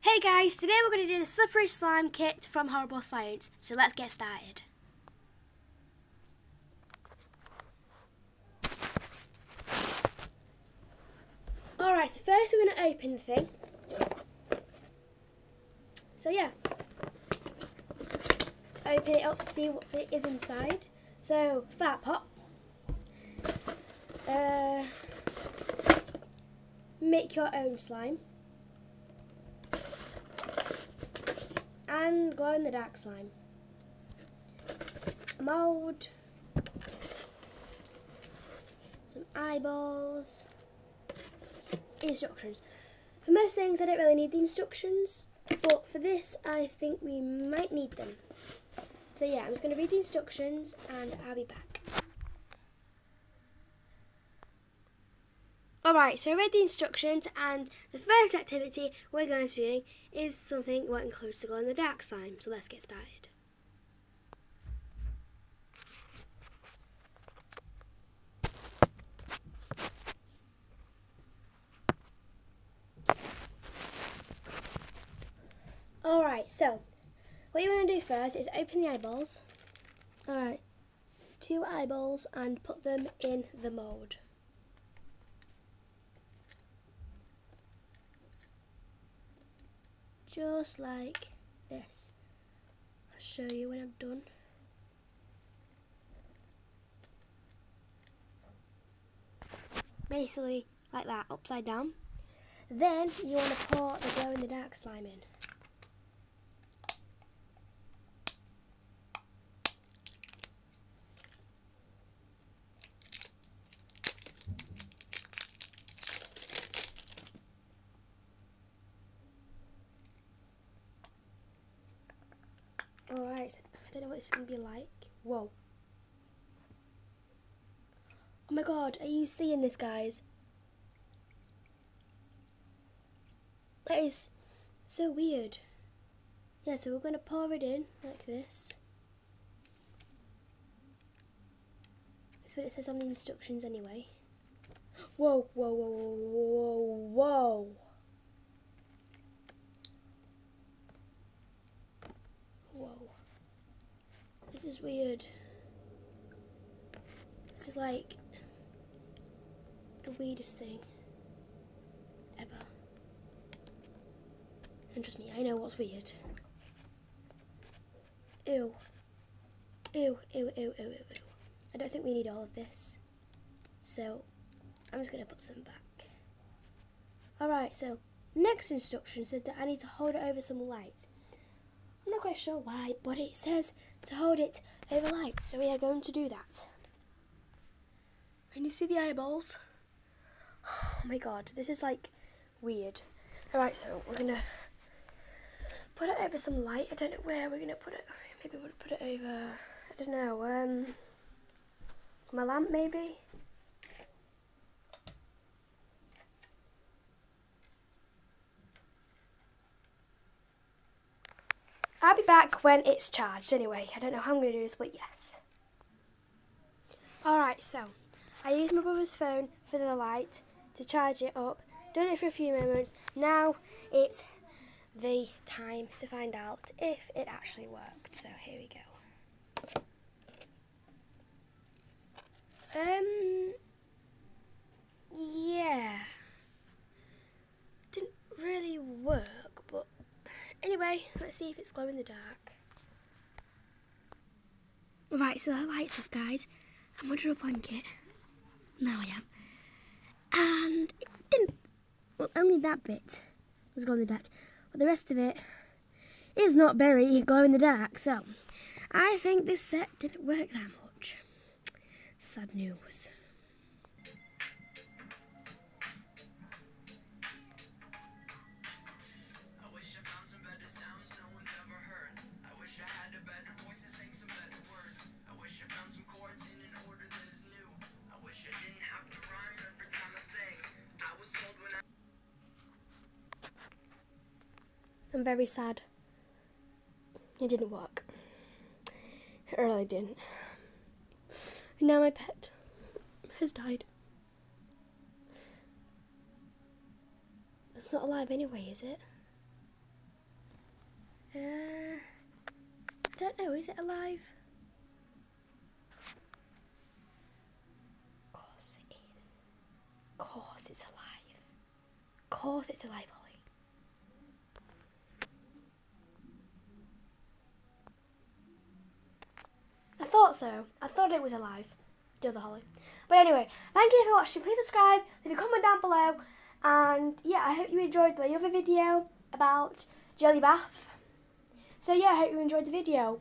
Hey guys, today we're going to do the slippery slime kit from Horrible Science, so let's get started. Alright, so first we're going to open the thing. So yeah, let's open it up to see what it is inside. So, fat pot. Make your own slime. And glow in the dark slime. A mould. Some eyeballs. Instructions. For most things I don't really need the instructions, but for this I think we might need them. So yeah, I'm just going to read the instructions and I'll be back. Alright, so I read the instructions and the first activity we're going to be doing is something what includes the glow in the dark slime. So let's get started. Alright, so what you want to do first is open the eyeballs. Alright, 2 eyeballs and put them in the mould. Just like this. I'll show you when I'm done. Basically like that, upside down. Then you want to pour the glow in the dark slime in. Alright, I don't know what this is going to be like. Whoa. Oh my god, are you seeing this, guys? That is so weird. Yeah, so we're going to pour it in like this. That's what it says on the instructions anyway. Whoa, whoa, whoa, whoa, whoa, whoa. Whoa. This is weird. This is like the weirdest thing ever. And trust me, I know what's weird. Ew. Ew, ew, ew, ew, ew, ew. I don't think we need all of this. So, I'm just going to put some back. Alright, so, next instruction says that I need to hold it over some light. I'm not quite sure why, but it says to hold it over light, so we are going to do that. And you see the eyeballs? Oh my god, this is like weird. Alright, so we're going to put it over some light. I don't know where we're going to put it. Maybe we'll put it over, I don't know, my lamp maybe? I'll be back when it's charged anyway. I don't know how I'm going to do this, but yes. Alright, so I used my brother's phone for the light to charge it up. Done it for a few moments. Now it's the time to find out if it actually worked. So here we go. Yeah. Didn't really work, but anyway, let's see if it's glow in the dark. Right, so the light's off, guys. I'm under a blanket. Now I am. And it didn't. Well, only that bit was glow in the dark. But the rest of it is not very glow in the dark. So, I think this set didn't work that much. Sad news. I'm very sad. It didn't work. It really didn't. And now my pet has died. It's not alive anyway, is it? I don't know, is it alive? Of course it is. Of course it's alive. Of course it's alive, Holly. I thought so. I thought it was alive. The other Holly. But anyway, thank you for watching. Please subscribe, leave a comment down below. And yeah, I hope you enjoyed my other video about jelly bath. So yeah, I hope you enjoyed the video.